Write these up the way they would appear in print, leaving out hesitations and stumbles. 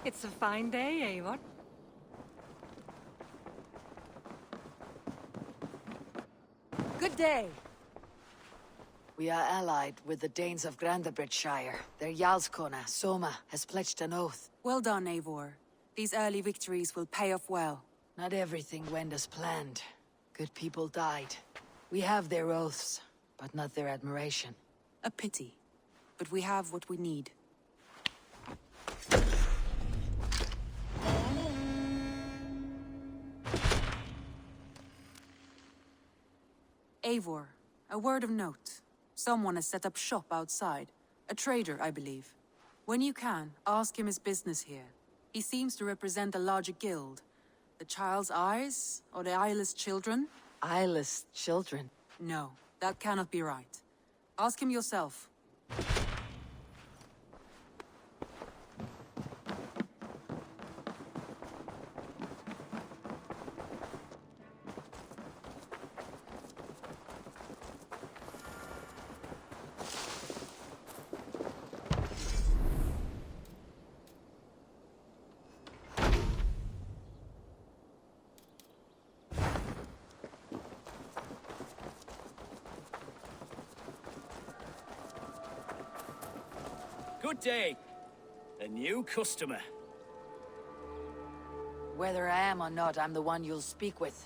It's a fine day, Eivor. Good day. We are allied with the Danes of Grandabridgeshire. Their Jarlskona, Soma, has pledged an oath. Well done, Eivor. These early victories will pay off well. Not everything went as planned. Good people died. We have their oaths, but not their admiration. A pity. But we have what we need. Eivor, a word of note. Someone has set up shop outside. A trader, I believe. When you can, ask him his business here. He seems to represent a larger guild. The Child's Eyes? Or the Eyeless Children? Eyeless children? No, that cannot be right. Ask him yourself. Good day. A new customer. Whether I am or not, I'm the one you'll speak with.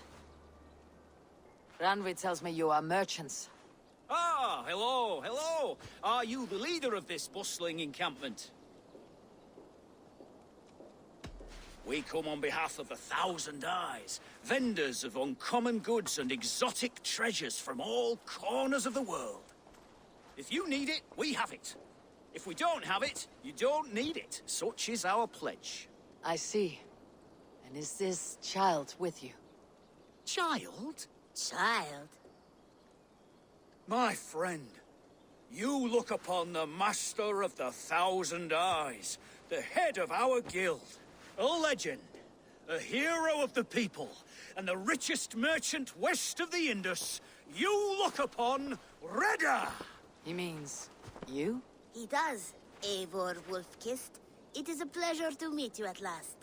Randvi tells me you are merchants. Ah, hello, hello. Are you the leader of this bustling encampment? We come on behalf of 1,000 Eyes, vendors of uncommon goods and exotic treasures from all corners of the world. If you need it, we have it. If we don't have it, you don't need it. Such is our pledge. I see. And is this child with you? Child? Child? My friend, you look upon the master of the 1,000 Eyes, the head of our guild, a legend, a hero of the people, and the richest merchant west of the Indus. You look upon Reda! He means you? He does, Eivor Wolf-Kissed. It is a pleasure to meet you at last.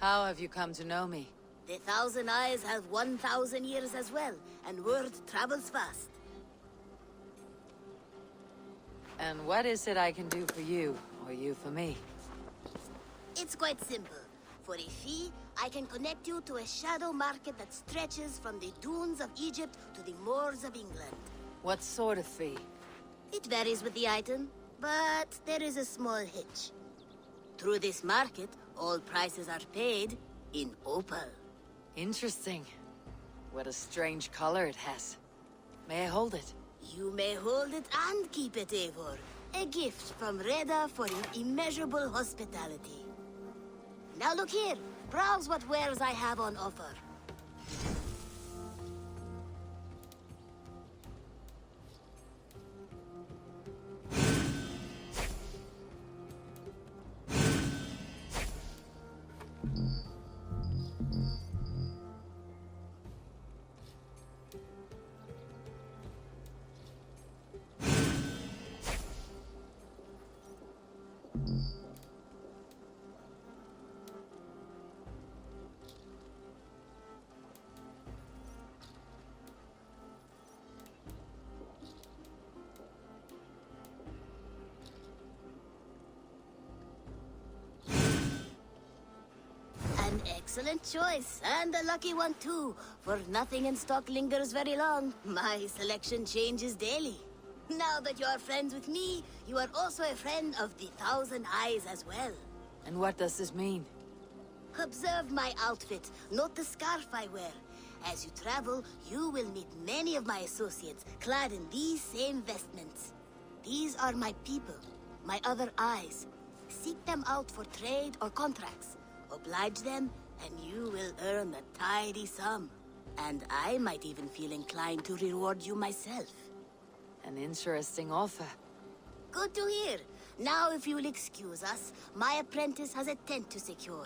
How have you come to know me? The 1,000 Eyes have 1,000 years as well, and word travels fast. And what is it I can do for you, or you for me? It's quite simple. For a fee, I can connect you to a shadow market that stretches from the dunes of Egypt to the moors of England. What sort of fee? It varies with the item, but there is a small hitch. Through this market, all prices are paid in opal. Interesting. What a strange color it has. May I hold it? You may hold it and keep it, Eivor. A gift from Reda for your immeasurable hospitality. Now look here. Browse what wares I have on offer. An excellent choice, and a lucky one too, for nothing in stock lingers very long. My selection changes daily. Now that you are friends with me, you are also a friend of the 1,000 Eyes as well. And what does this mean? Observe my outfit, note the scarf I wear. As you travel, you will meet many of my associates, clad in these same vestments. These are my people, my other eyes. Seek them out for trade or contracts. Oblige them, and you will earn a tidy sum. And I might even feel inclined to reward you myself. An interesting offer. Good to hear. Now, if you will excuse us, my apprentice has a tent to secure.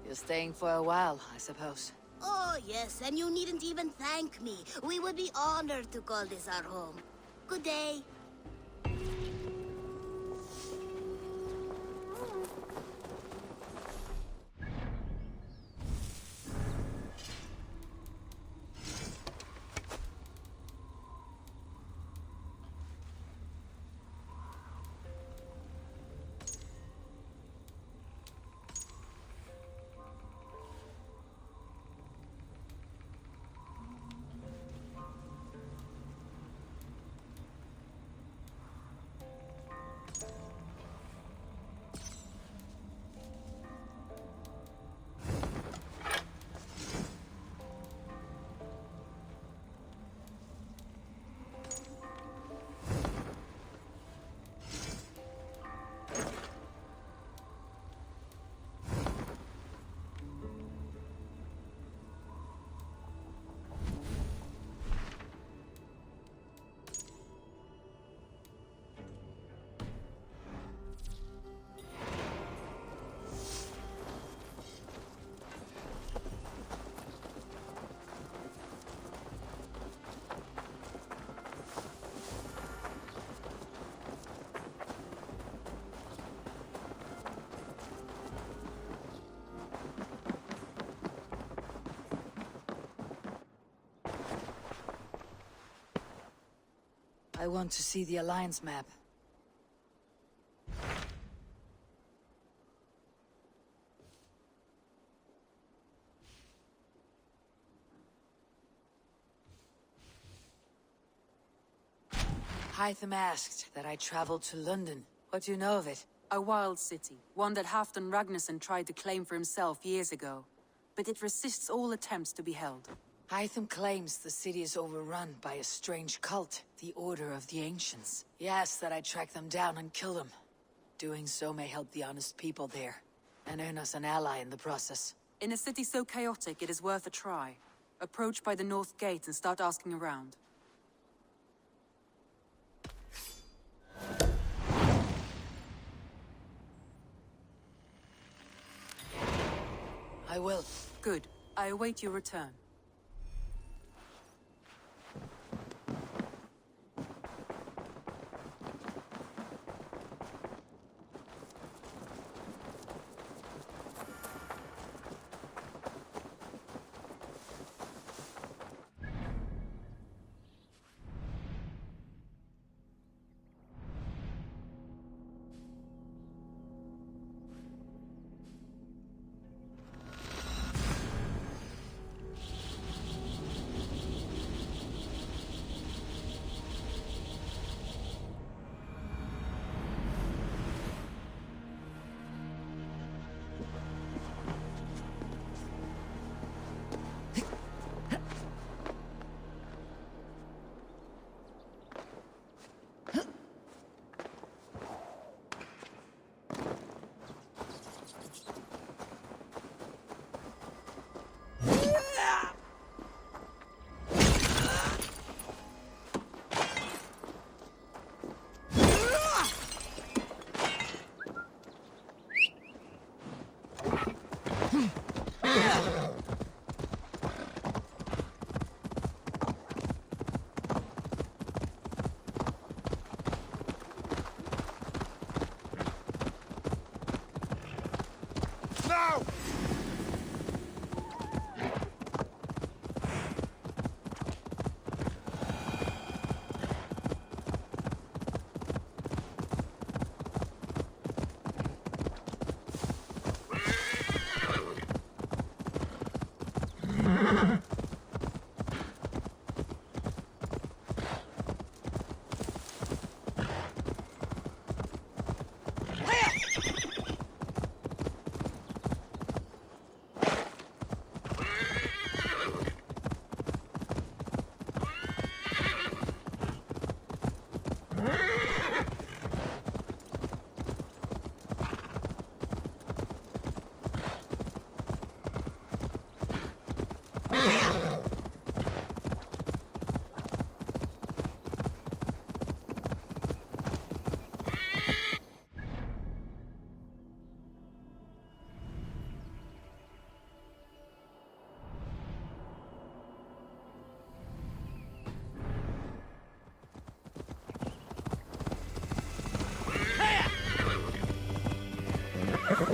You're staying for a while, I suppose. Oh, yes, and you needn't even thank me. We would be honored to call this our home. Good day. I want to see the Alliance map. Hytham asked that I travel to London. What do you know of it? A wild city, one that Halfdan Ragnarsson tried to claim for himself years ago. But it resists all attempts to be held. Hytham claims the city is overrun by a strange cult, the Order of the Ancients. He asks that I track them down and kill them. Doing so may help the honest people there, and earn us an ally in the process. In a city so chaotic, it is worth a try. Approach by the North Gate and start asking around. I will. Good. I await your return.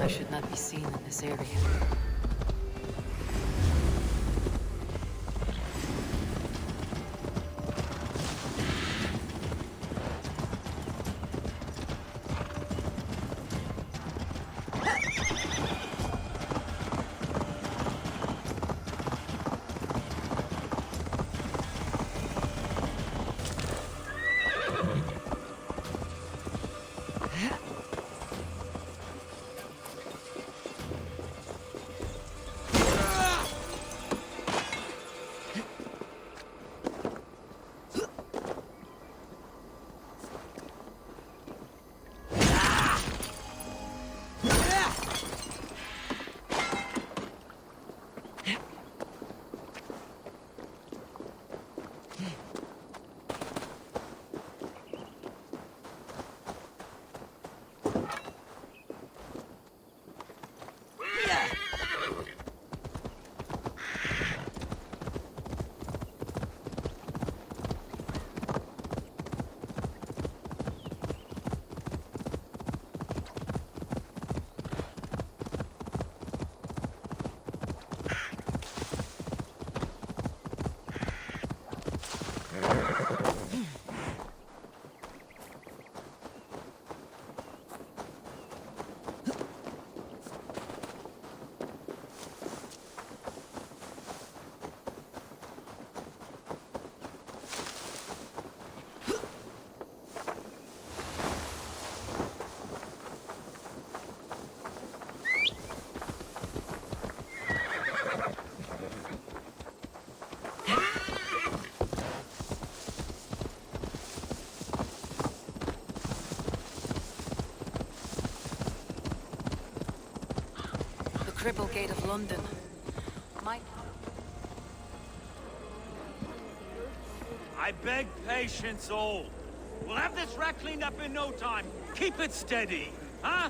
I should not be seen in this area. triple gate of London. My... I beg patience, all. We'll have this wreck cleaned up in no time. Keep it steady, huh?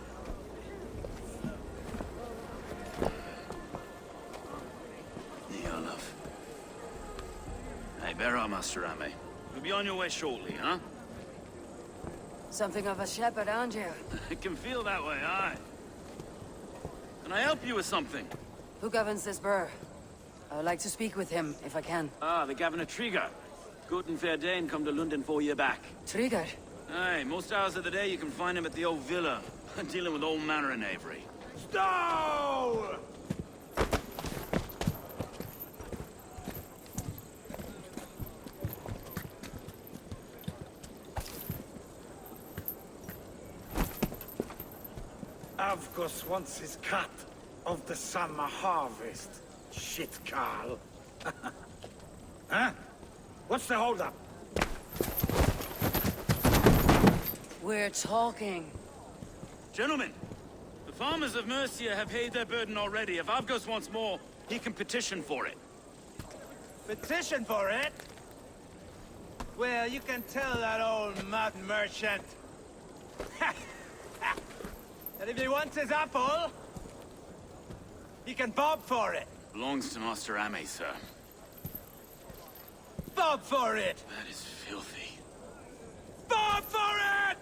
Love. Hey, bear up, Master Ame. You'll be on your way shortly, huh? Something of a shepherd, aren't you? It can feel that way, aye. Can I help you with something? Who governs this burr? I would like to speak with him, if I can. Ah, the Governor Trigger. Good and fair Dane come to London 4 year back. Trigger? Aye, most hours of the day you can find him at the old villa, dealing with all manner in Avery. Stow! Avgus wants his cut of the summer harvest. Shit, Carl. Huh? What's the holdup? We're talking. Gentlemen, the farmers of Mercia have paid their burden already. If Avgos wants more, he can petition for it. Petition for it? Well, you can tell that old mud merchant. And if he wants his apple, he can bob for it. Belongs to Master Ame, sir. Bob for it! That is filthy. Bob for it!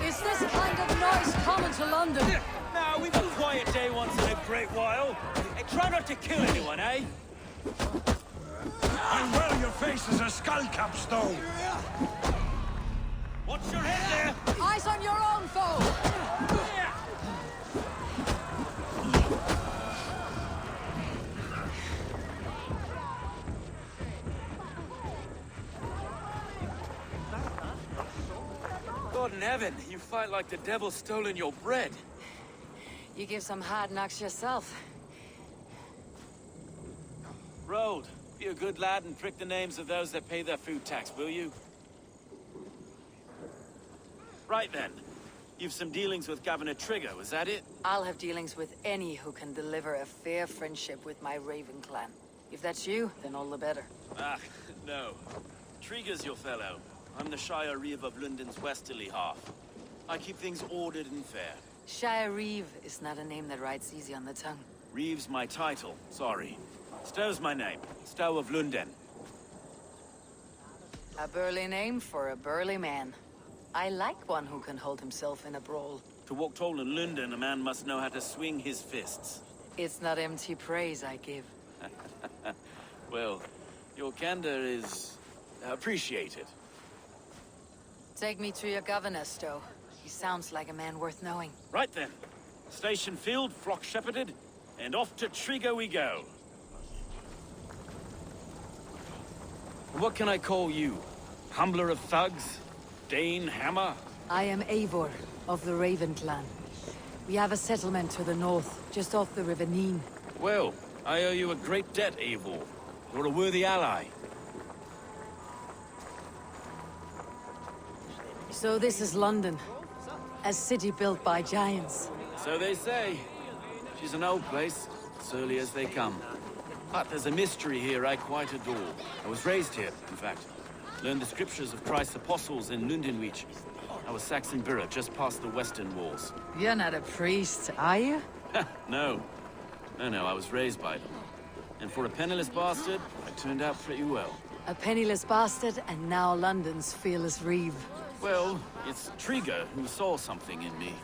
Is this kind of noise common to London? Now, we've a quiet day once in a great while. Hey, try not to kill anyone, eh? And well, your face is a skull cap stone. Watch your head there! Eyes on your own foe! God in heaven, you fight like the devil's stolen your bread. You give some hard knocks yourself. Road, be a good lad and prick the names of those that pay their food tax, will you? Right then. You've some dealings with Governor Trigger, was that it? I'll have dealings with any who can deliver a fair friendship with my Raven clan. If that's you, then all the better. Ah, no. Trigger's your fellow. I'm the Shire Reeve of London's westerly half. I keep things ordered and fair. Shire Reeve is not a name that rides easy on the tongue. Reeve's my title, sorry. Stow's my name. Stow of London. A burly name for a burly man. I like one who can hold himself in a brawl. To walk tall in London, a man must know how to swing his fists. It's not empty praise I give. Well, your candor is appreciated. Take me to your governor, Stow. He sounds like a man worth knowing. Right then. Station filled, flock shepherded, and off to Trigger we go. What can I call you? Humbler of thugs? Dane Hammer? I am Eivor, of the Raven clan. We have a settlement to the north, just off the River Neen. Well, I owe you a great debt, Eivor. You're a worthy ally. So this is London. A city built by giants. So they say. She's an old place, as early as they come. But there's a mystery here I quite adore. I was raised here, in fact. Learned the scriptures of Christ's apostles in Lundenreach. I was Saxon Borough, just past the western walls. You're not a priest, are you? No. No, I was raised by them. And for a penniless bastard, I turned out pretty well. A penniless bastard, and now London's fearless reeve. Well, it's Trigger who saw something in me.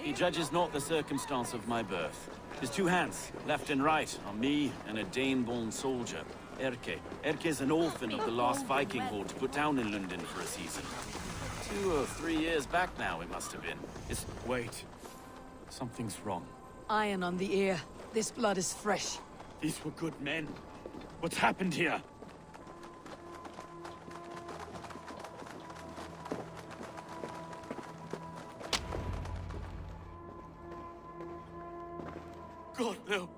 He judges not the circumstance of my birth. His two hands, left and right, are me and a Dane-born soldier, Erke. Erke's an orphan of the last Viking horde put down in London for a season. 2 or 3 years back now, it must have been. Wait. Something's wrong. Iron on the ear. This blood is fresh. These were good men. What's happened here? God, no.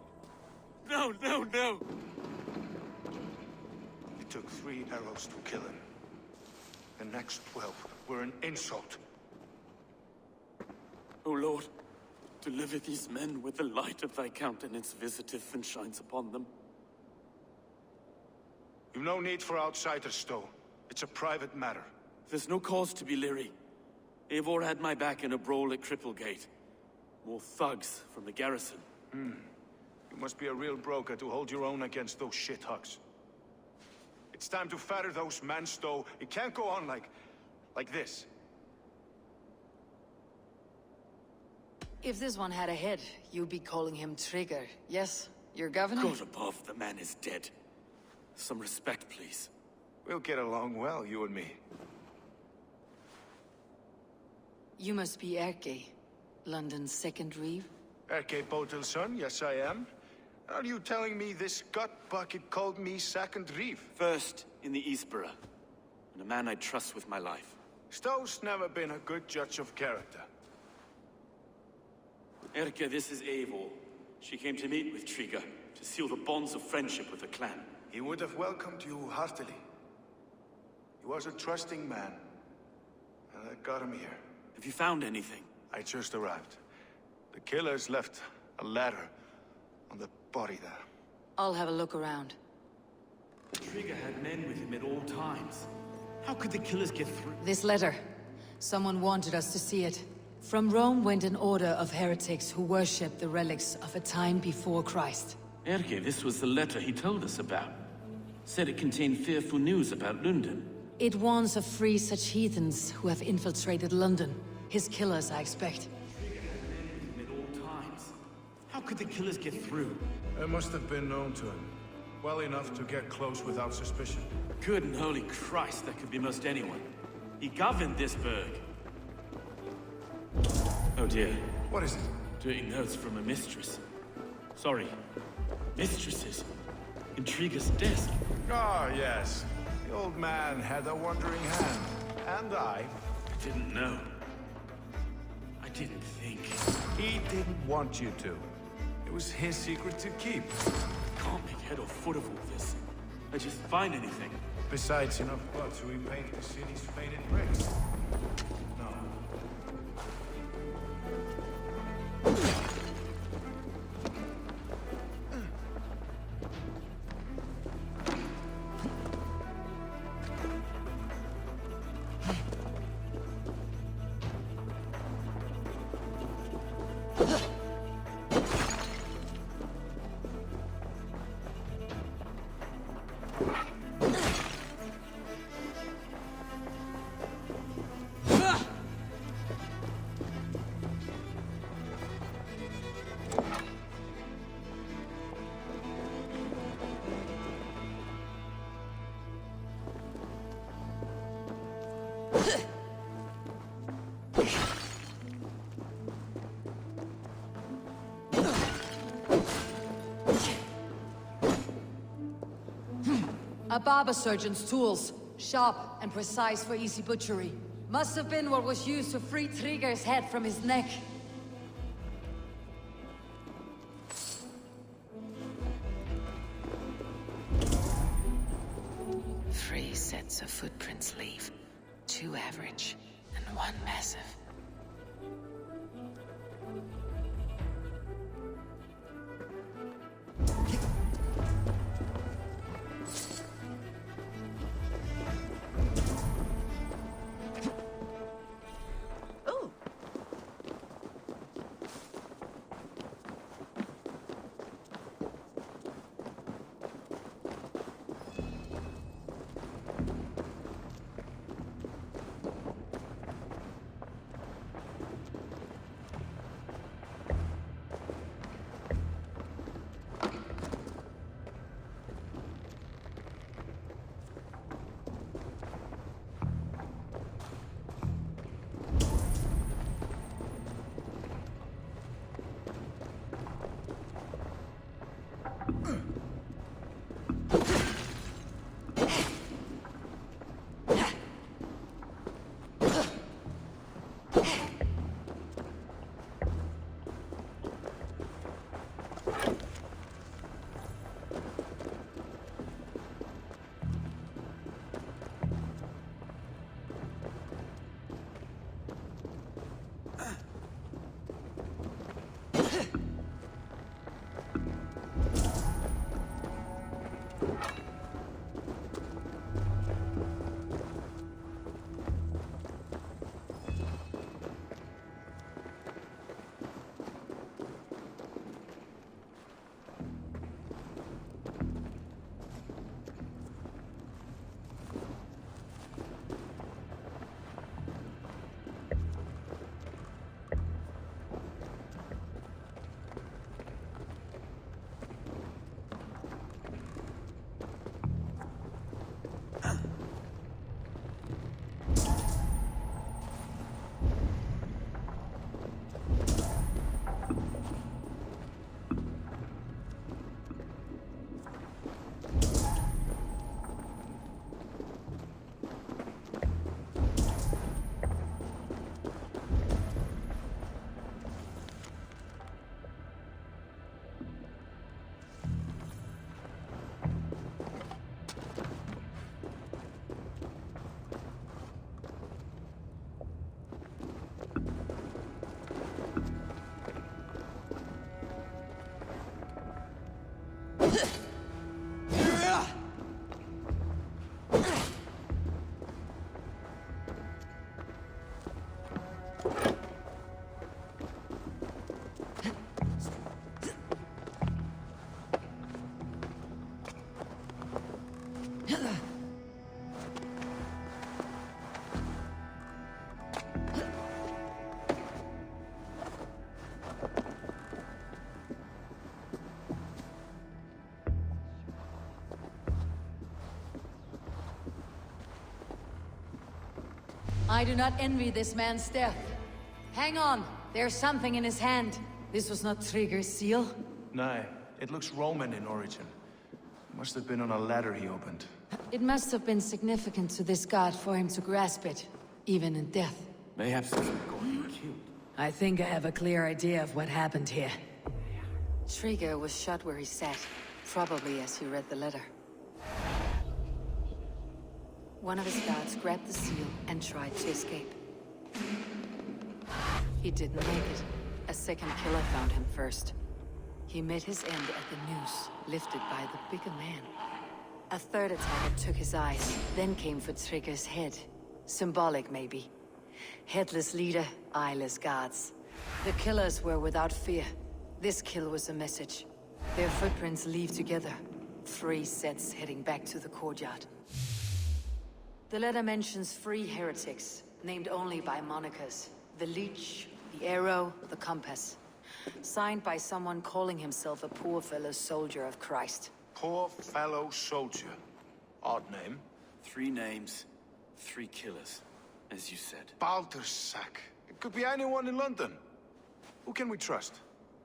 No, no, no! It took 3 arrows to kill him. The next 12 were an insult. O Lord, deliver these men with the light of thy countenance visiteth and shines upon them. You've no need for outsiders, Stowe. It's a private matter. There's no cause to be leery. Eivor had my back in a brawl at Cripplegate. More thugs from the garrison. You must be a real broker to hold your own against those shithucks. It's time to fetter those men, Stowe. It can't go on like this. If this one had a head, you'd be calling him Trigger. Yes, your governor? God above, the man is dead. Some respect, please. We'll get along well, you and me. You must be Erke, London's second reeve? Erke Botel's son, yes I am. Are you telling me this gut bucket called me second reeve? First in the Eastborough, and a man I trust with my life. Stowe's never been a good judge of character. Erke, this is Eivor. She came to meet with Trigger, to seal the bonds of friendship with the clan. He would have welcomed you heartily. He was a trusting man, and I got him here. Have you found anything? I just arrived. The killers left a letter on the body there. I'll have a look around. Trigger had men with him at all times. How could the killers get through? This letter. Someone wanted us to see it. From Rome went an order of heretics who worshipped the relics of a time before Christ. Erke, this was the letter he told us about. Said it contained fearful news about London. It warns of 3 such heathens who have infiltrated London. His killers, I expect. Trigger had men with him at all times. How could the killers get through? It must have been known to him. Well enough to get close without suspicion. Good and holy Christ, that could be most anyone. He governed this burg. Oh dear. What is it? Taking notes from a mistress. Sorry. Mistresses. In Trigger's desk. Ah, yes. The old man had a wandering hand. And I Didn't know. I didn't think. He didn't want you to. It was his secret to keep. Can't make head or foot of all this. I just find anything. Besides enough blood to repaint the city's faded bricks. No. A barber surgeon's tools. Sharp and precise for easy butchery. Must have been what was used to free Trigger's head from his neck. Three sets of footprints leave. 2 average, and 1 massive. I do not envy this man's death. Hang on, there's something in his hand. This was not Trigger's seal. No, it looks Roman in origin. Must have been on a ladder he opened. It must have been significant to this god for him to grasp it, even in death. Mayhaps he's going to be killed. I think I have a clear idea of what happened here. Trigger was shot where he sat, probably as he read the letter. One of his guards grabbed the seal and tried to escape. He didn't make it. A second killer found him first. He met his end at the noose, lifted by the bigger man. A third attacker took his eyes, then came for Trigger's head. Symbolic, maybe. Headless leader, eyeless guards. The killers were without fear. This kill was a message. Their footprints leave together. 3 sets heading back to the courtyard. The letter mentions 3 heretics, named only by monikers. The Leech, the Arrow, the Compass. Signed by someone calling himself a poor fellow soldier of Christ. Poor fellow soldier. Odd name. 3 names, 3 killers, as you said. Baldersack. It could be anyone in London. Who can we trust?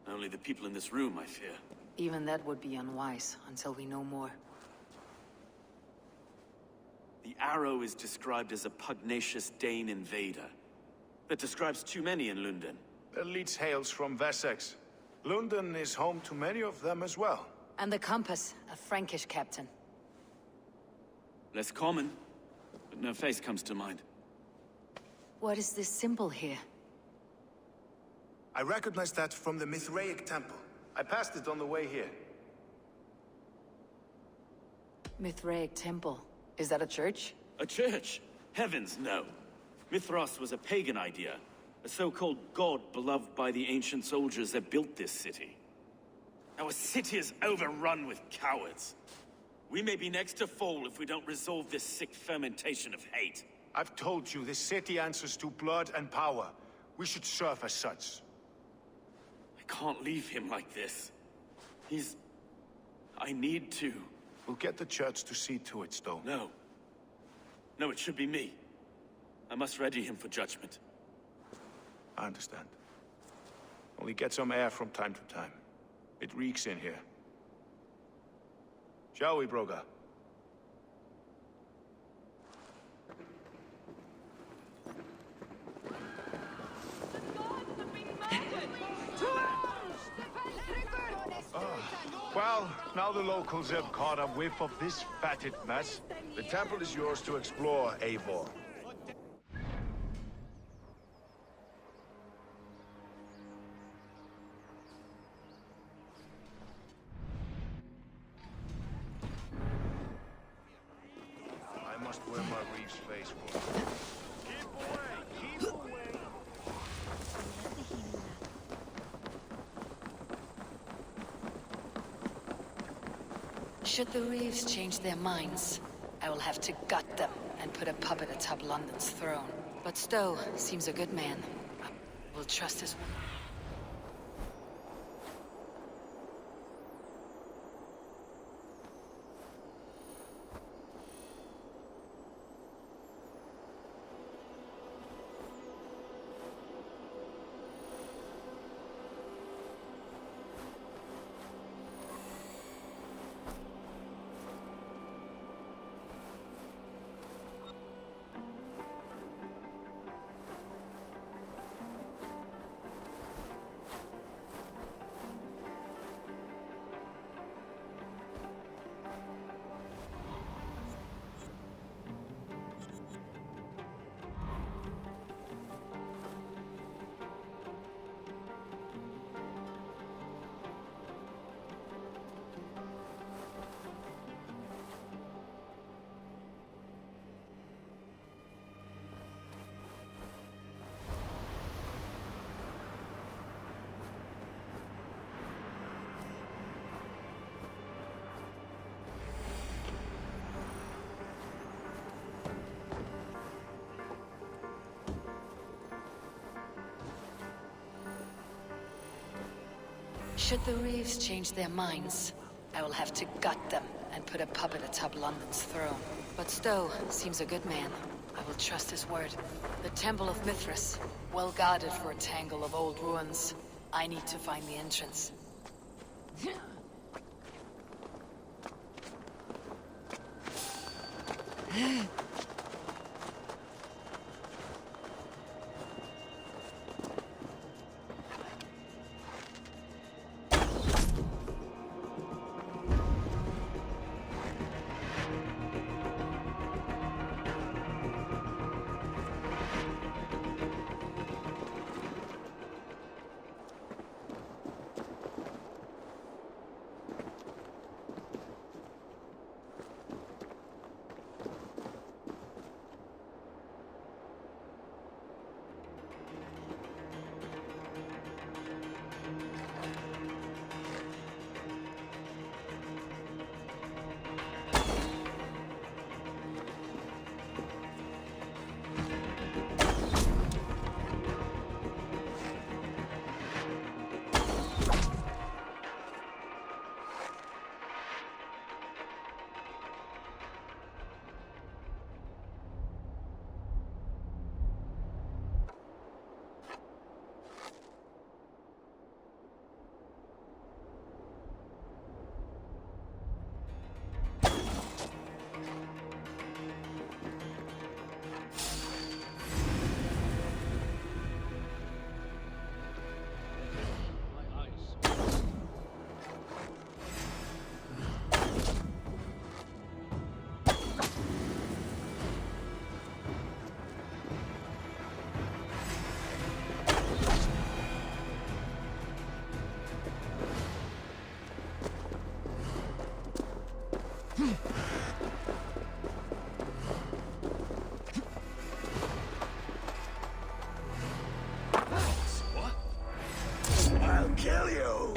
Only the people in this room, I fear. Even that would be unwise, until we know more. The Arrow is described as a pugnacious Dane invader. That describes too many in London. The Leech hails from Wessex. London is home to many of them as well. And the Compass, a Frankish captain. Less common, but no face comes to mind. What is this symbol here? I recognize that from the Mithraic temple. I passed it on the way here. Mithraic temple. Is that a church? A church? Heavens, no. Mithras was a pagan idea. A so-called god beloved by the ancient soldiers that built this city. Our city is overrun with cowards. We may be next to fall if we don't resolve this sick fermentation of hate. I've told you, this city answers to blood and power. We should serve as such. I can't leave him like this. I need to. We'll get the church to see to it, Stone. No. No, it should be me. I must ready him for judgment. I understand. Only get some air from time to time. It reeks in here. Shall we, Broga? Well, now the locals have caught a whiff of this fatted mess. The temple is yours to explore, Eivor. I must wear my reef's face for it. Keep away! Keep away! Should the Reeves change their minds, I will have to gut them and put a puppet atop London's throne. But Stowe seems a good man. We'll trust his... Should the Reeves change their minds, I will have to gut them and put a puppet atop London's throne. But Stowe seems a good man. I will trust his word. The Temple of Mithras, well guarded for a tangle of old ruins. I need to find the entrance. I'll kill you!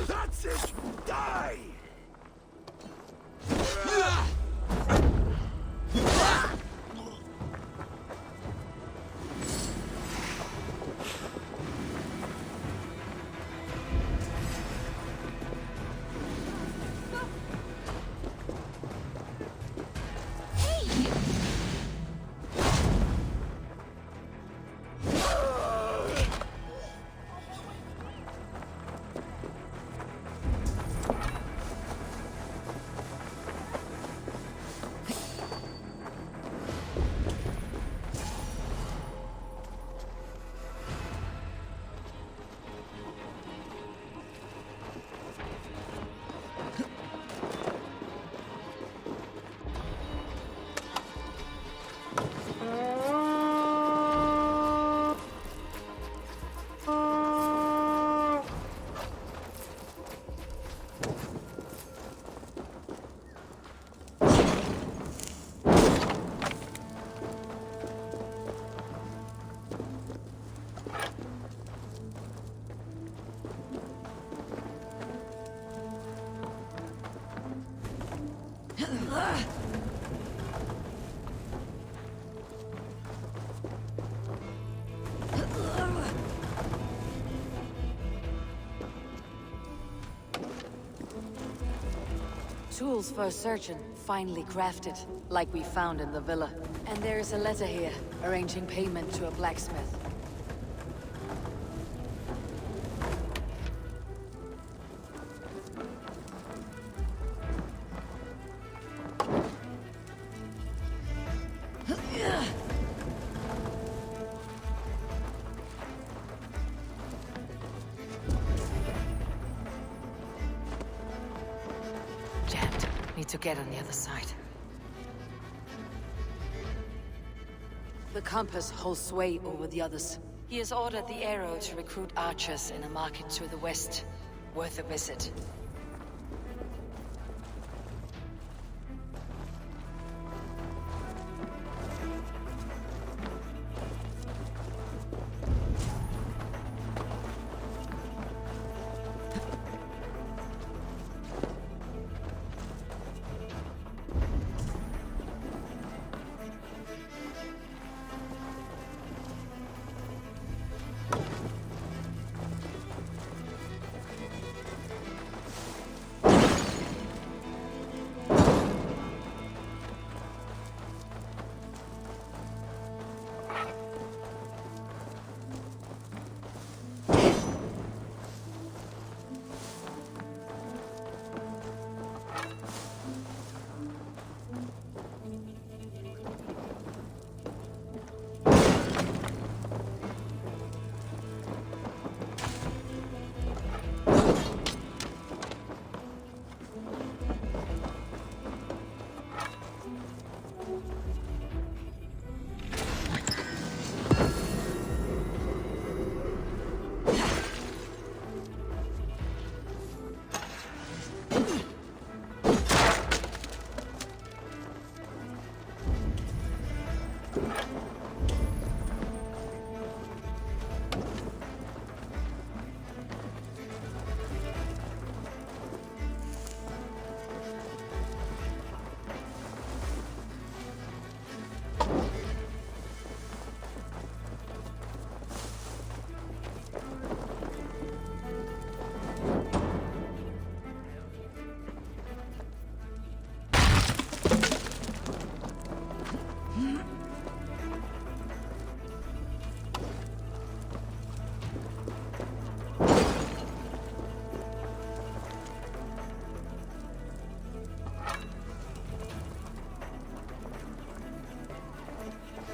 That's it! Die! Tools for a surgeon, finely crafted, like we found in the villa. And there is a letter here, arranging payment to a blacksmith. Jammed. Need to get on the other side. The compass holds sway over the others. He has ordered the arrow to recruit archers in a market to the west. Worth a visit.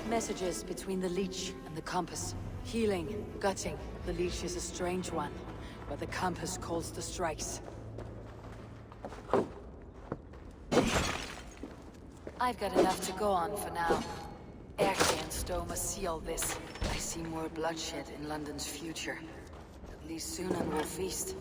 Messages between the leech and the compass. Healing, gutting. The leech is a strange one, but the compass calls the strikes. I've got enough to go on for now. Erke and Stowe must seal this. I see more bloodshed in London's future. At least soon and we'll feast.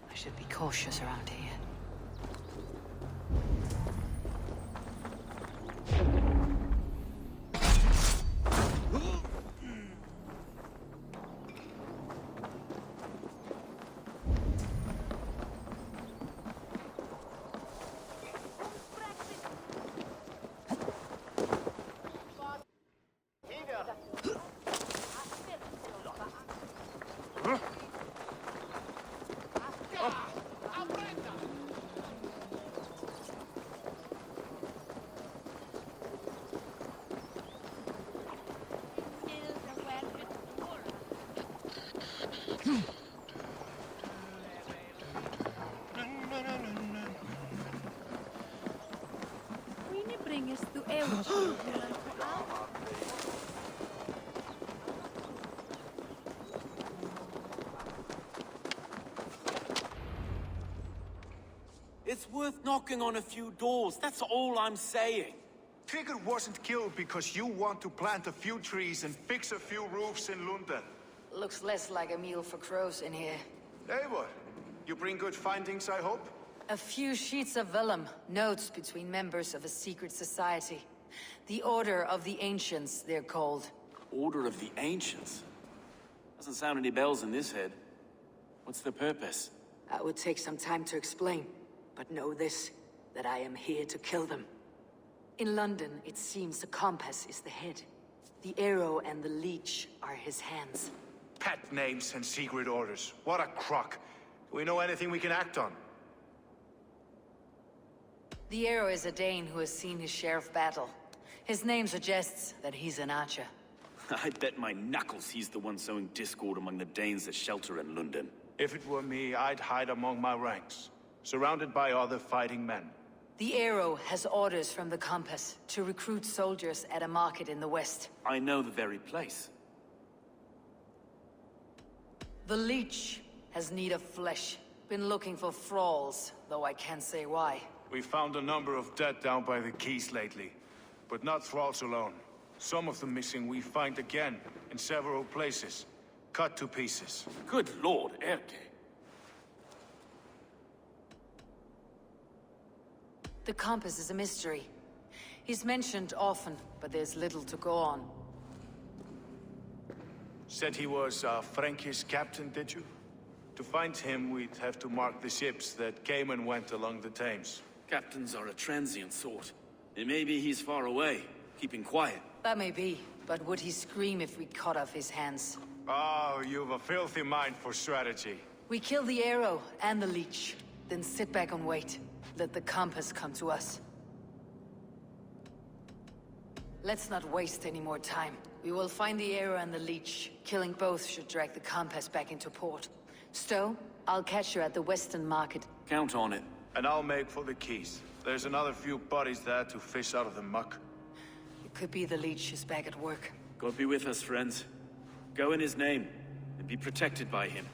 I should be cautious around here. It's worth knocking on a few doors, that's all I'm saying. Tigger wasn't killed because you want to plant a few trees and fix a few roofs in London. Looks less like a meal for crows in here. Eivor, you bring good findings, I hope? A few sheets of vellum, notes between members of a secret society. The Order of the Ancients, they're called. Order of the Ancients? Doesn't sound any bells in this head. What's the purpose? That would take some time to explain. But know this, that I am here to kill them. In London, it seems the compass is the head. The arrow and the leech are his hands. Pet names and secret orders. What a crock. Do we know anything we can act on? The arrow is a Dane who has seen his share of battle. His name suggests that he's an archer. I bet my knuckles he's the one sowing discord among the Danes that shelter in London. If it were me, I'd hide among my ranks, surrounded by other fighting men. The arrow has orders from the compass to recruit soldiers at a market in the west. I know the very place. The leech has need of flesh. Been looking for thralls, though I can't say why. We found a number of dead down by the quays lately, but not thralls alone. Some of the missing we find again in several places, cut to pieces. Good lord, Erke. The compass is a mystery. He's mentioned often, but there's little to go on. Said he was a Frankish captain, did you? To find him, we'd have to mark the ships that came and went along the Thames. Captains are a transient sort. It may be he's far away, keeping quiet. That may be, but would he scream if we cut off his hands? Oh, you've a filthy mind for strategy. We kill the arrow and the leech, then sit back and wait. Let the compass come to us. Let's not waste any more time. We will find the arrow and the leech. Killing both should drag the compass back into port. Stowe, I'll catch you at the Western Market. Count on it. And I'll make for the keys. There's another few bodies there to fish out of the muck. It could be the leech is back at work. God be with us, friends. Go in his name, and be protected by him.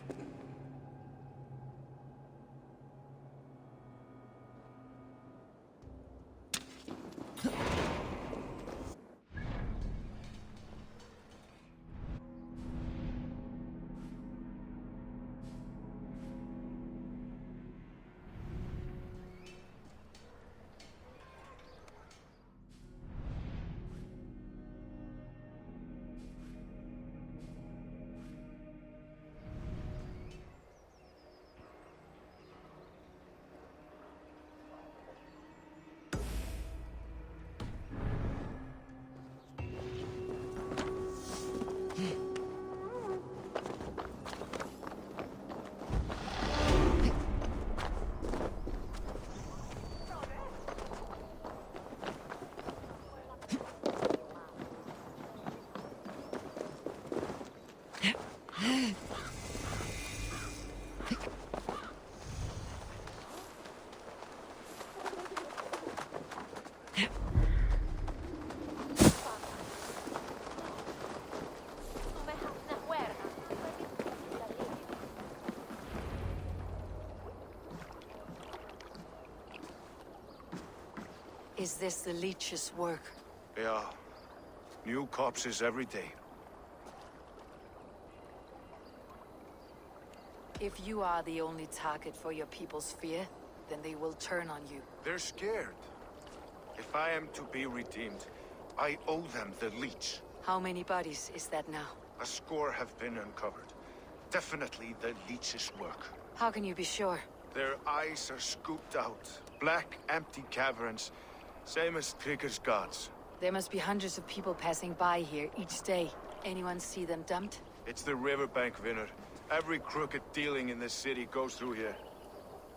Is this the leech's work? Yeah. New corpses every day. If you are the only target for your people's fear, then they will turn on you. They're scared. If I am to be redeemed, I owe them the leech. How many bodies is that now? A score have been uncovered. Definitely the leech's work. How can you be sure? Their eyes are scooped out. Black, empty caverns. Same as Trigger's gods. There must be hundreds of people passing by here each day. Anyone see them dumped? It's the riverbank, Vinner. Every crooked dealing in this city goes through here.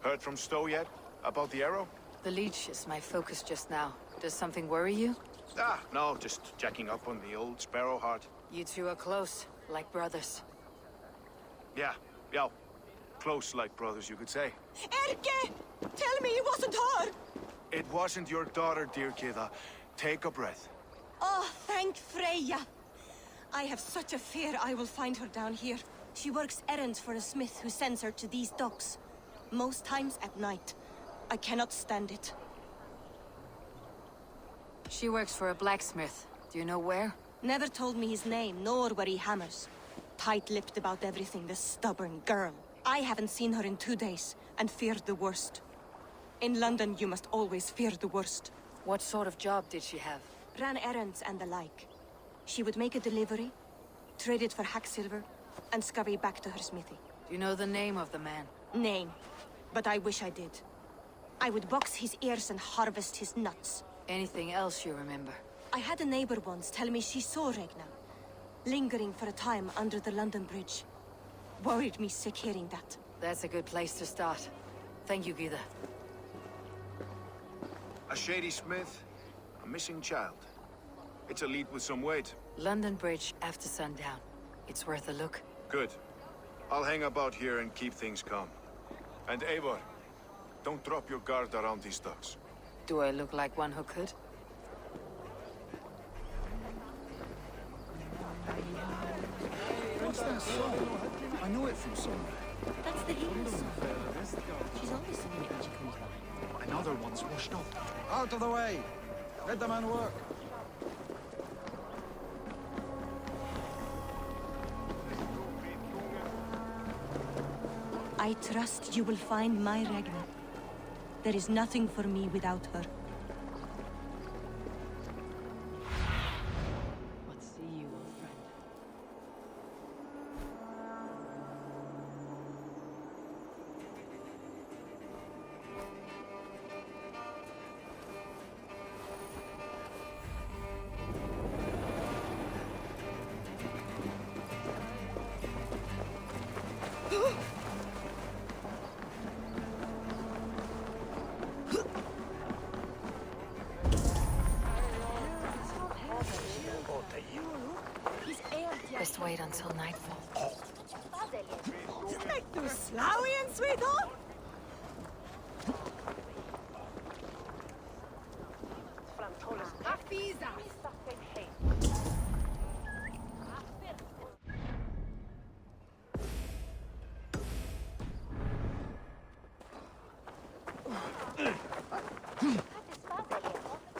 Heard from Stowe yet? About the arrow? The leech is my focus just now. Does something worry you? Ah, no, just checking up on the old Sparrowheart. You two are close, like brothers. Yeah. Close like brothers, you could say. Erke! Tell me it wasn't her! It wasn't your daughter, dear Kida. Take a breath. Oh, thank Freya. I have such a fear I will find her down here. She works errands for a smith who sends her to these docks. Most times at night. I cannot stand it. She works for a blacksmith. Do you know where? Never told me his name, nor where he hammers. Tight-lipped about everything, the stubborn girl. I haven't seen her in 2 days, and feared the worst. In London, you must always fear the worst. What sort of job did she have? Ran errands and the like. She would make a delivery, trade it for hack silver, and scurry back to her smithy. Do you know the name of the man? Name. But I wish I did. I would box his ears and harvest his nuts. Anything else you remember? I had a neighbor once tell me she saw Regna, lingering for a time under the London Bridge. Worried me sick hearing that. That's a good place to start. Thank you, Gida. A shady smith, a missing child. It's a lead with some weight. London Bridge after sundown. It's worth a look. Good. I'll hang about here and keep things calm. And Eivor, don't drop your guard around these docks. Do I look like one who could? What's that song? I know it from somewhere. That's the Eivor song. She's always singing it when she comes by. Another one's washed up. Out of the way! Let the man work. I trust you will find my Regna. There is nothing for me without her. What see you, old friend?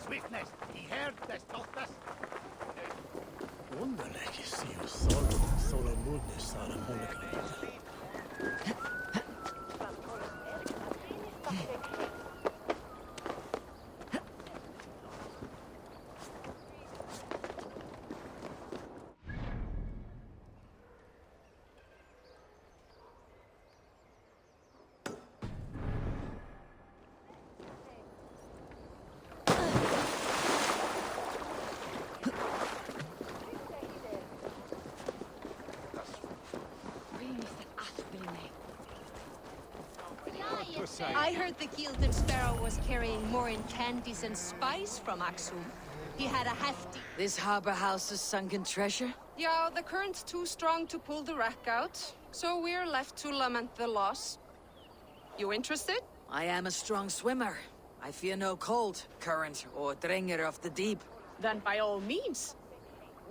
Swiftness, he heard this, doctors. Wonderlijk is hier solo moednis aan een monniken. I heard the Gilded Sparrow was carrying more in candies and spice from Axum. He had a hefty... This harbor houses sunken treasure? Yeah, the current's too strong to pull the wreck out, so we're left to lament the loss. You interested? I am a strong swimmer. I fear no cold, current, or dringer of the deep. Then by all means.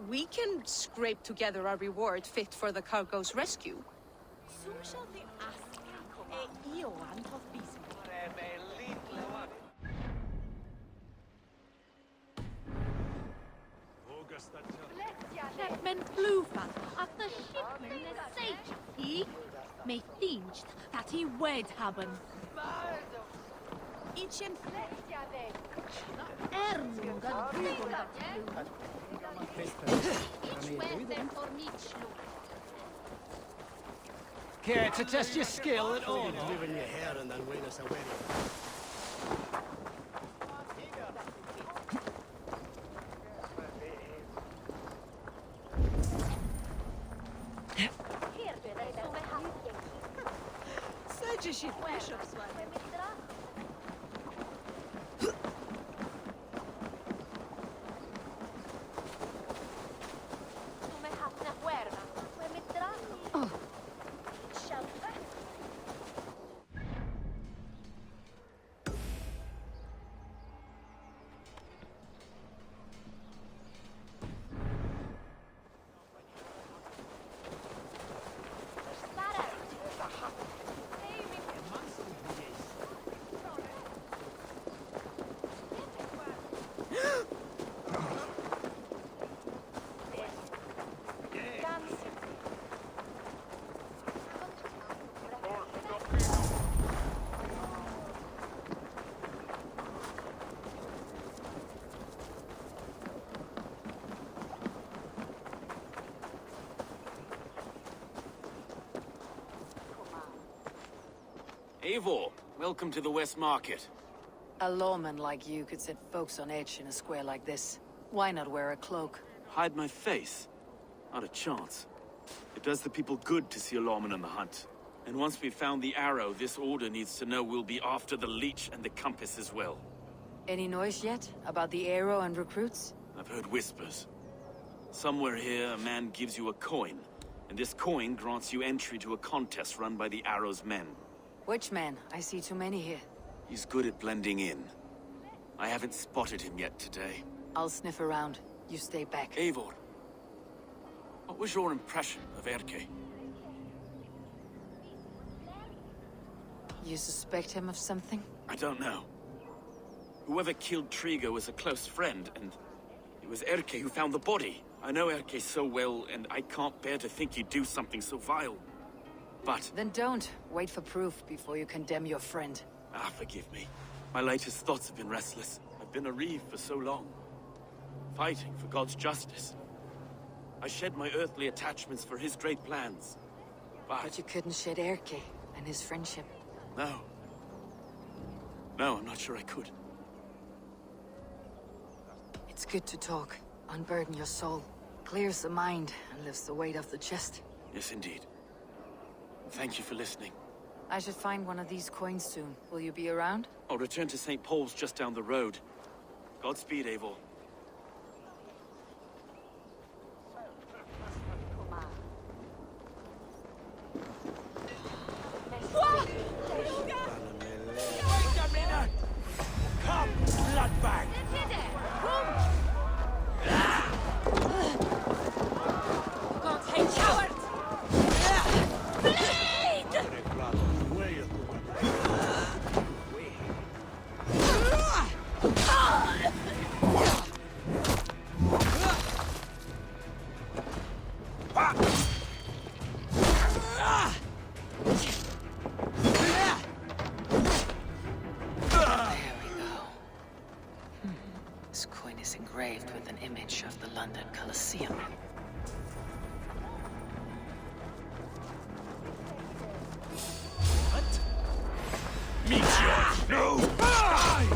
We can scrape together a reward fit for the cargo's rescue. Men blúfan at the shipman is sage. He may think that he would haben. Itchen Ermungan blúfan. Each weather for each look. Care to test your skill at all? Living your hair and then win us a wedding. Eivor, welcome to the West Market. A lawman like you could set folks on edge in a square like this. Why not wear a cloak? Hide my face? Not a chance. It does the people good to see a lawman on the hunt. And once we've found the arrow, this order needs to know we'll be after the leech and the compass as well. Any noise yet about the arrow and recruits? I've heard whispers. Somewhere here, a man gives you a coin, and this coin grants you entry to a contest run by the arrow's men. Which man? I see too many here. He's good at blending in. I haven't spotted him yet today. I'll sniff around. You stay back. Eivor, what was your impression of Erke? You suspect him of something? I don't know. Whoever killed Trigo was a close friend, and it was Erke who found the body. I know Erke so well, and I can't bear to think he'd do something so vile. But... Then don't. Wait for proof before you condemn your friend. Ah, forgive me. My latest thoughts have been restless. I've been a reeve for so long. Fighting for God's justice. I shed my earthly attachments for his great plans. But you couldn't shed Erke and his friendship. No. No, I'm not sure I could. It's good to talk. Unburden your soul. Clears the mind and lifts the weight off the chest. Yes, indeed. Thank you for listening. I should find one of these coins soon. Will you be around? I'll return to St. Paul's just down the road. Godspeed, Eivor. Come, bloodbag! is engraved with an image of the London Colosseum. Meteor! No! Die!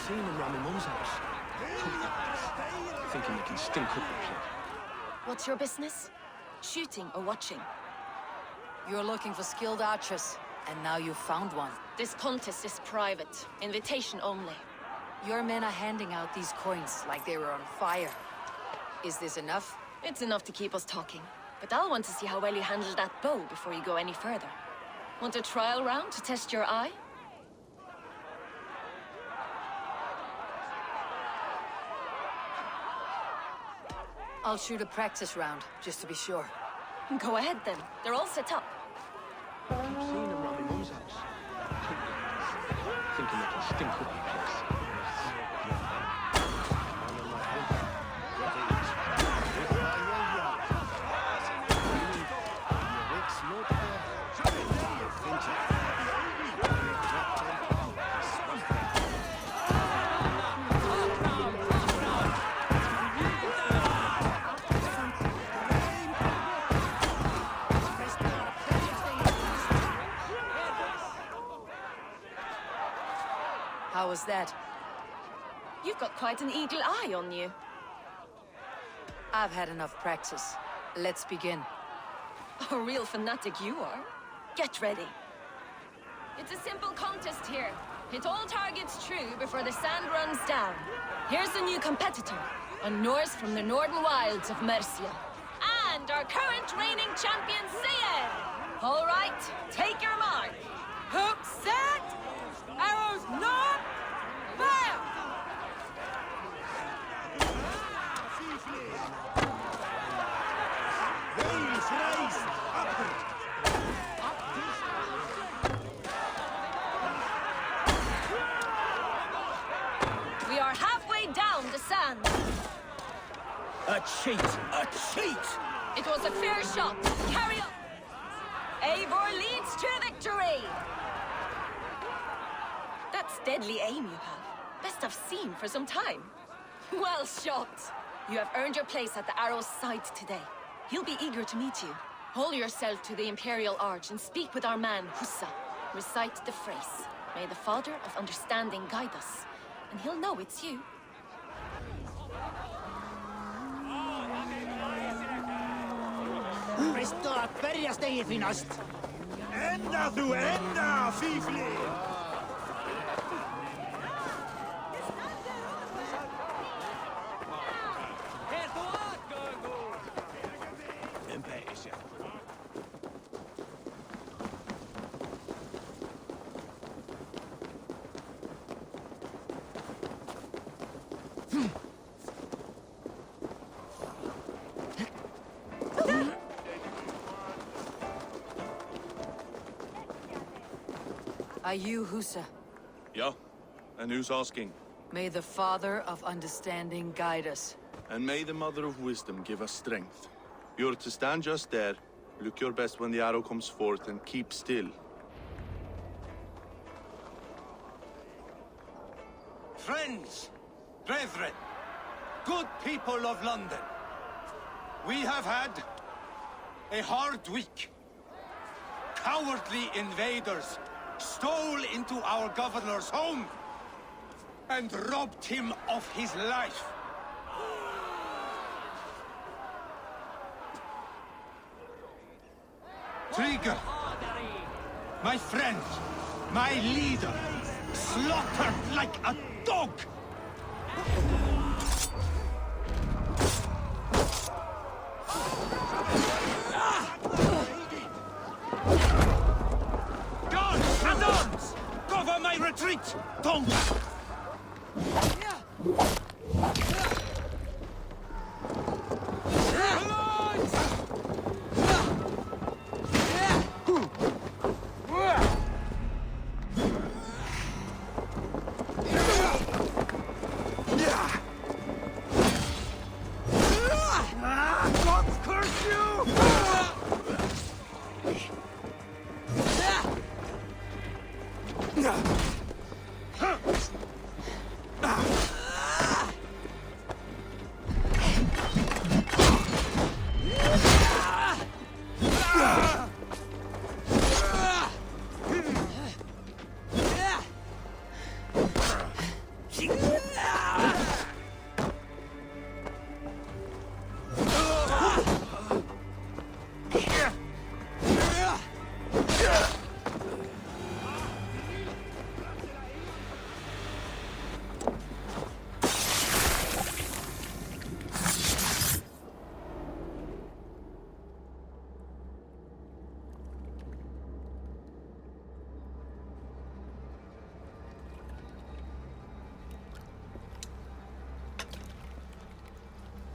Seeing them round my mum's house. Thinking they can stink up the place. What's your business? Shooting or watching? You're looking for skilled archers, and now you've found one. This contest is private. Invitation only. Your men are handing out these coins like they were on fire. Is this enough? It's enough to keep us talking. But I'll want to see how well you handle that bow before you go any further. Want a trial round to test your eye? I'll shoot a practice round, just to be sure. Go ahead then. They're all set up. Seeing them round my mum's house. Thinking they can stink up the place. How was that? You've got quite an eagle eye on you. I've had enough practice. Let's begin. A real fanatic you are. Get ready. It's a simple contest here. Hit all targets true before the sand runs down. Here's a new competitor, a Norse from the northern wilds of Mercia. And our current reigning champion, Seer! All right, take your mark. Hook set! Arrows not! Fire! We are halfway down the sand. A cheat! A cheat! It was a fair shot. Carry on. Eivor leads to victory. That's deadly aim you have. Best I've seen for some time. Well shot. You have earned your place at the arrow's side today. He'll be eager to meet you. Hold yourself to the Imperial Arch and speak with our man, Hussa. Recite the phrase. May the Father of Understanding guide us. And he'll know it's you. Veistu að berjast eigi því næst? Enda þú enda, fífli! Are you Hussa? Yeah, and who's asking? May the Father of Understanding guide us. And may the Mother of Wisdom give us strength. You're to stand just there, Look your best when the arrow comes forth and keep still. Friends, brethren, good people of London, we have had a hard week. Cowardly invaders stole into our governor's home and robbed him of his life. Trigger, my friend, my leader, slaughtered like a dog! Guards and arms! Cover my retreat! Don't!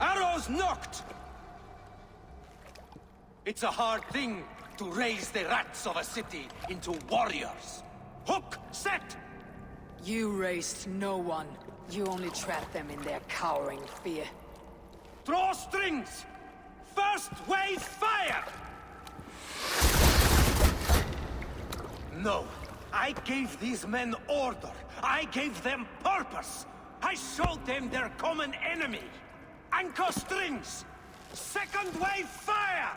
Arrows knocked! It's a hard thing to raise the rats of a city into warriors. Hook, set! You raised no one. You only trapped them in their cowering fear. Draw strings! First wave fire! No, I gave these men order. I gave them purpose. I showed them their common enemy. Anchor strings! Second wave fire!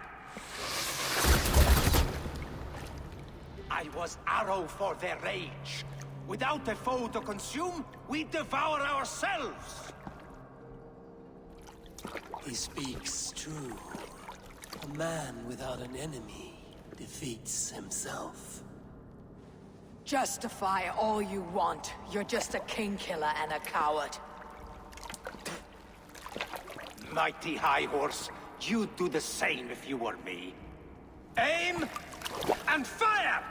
I was arrow for their rage. Without a foe to consume, we devour ourselves! He speaks true. A man without an enemy defeats himself. Justify all you want. You're just a king-killer and a coward. Mighty High Horse, you'd do the same if you were me. Aim and fire!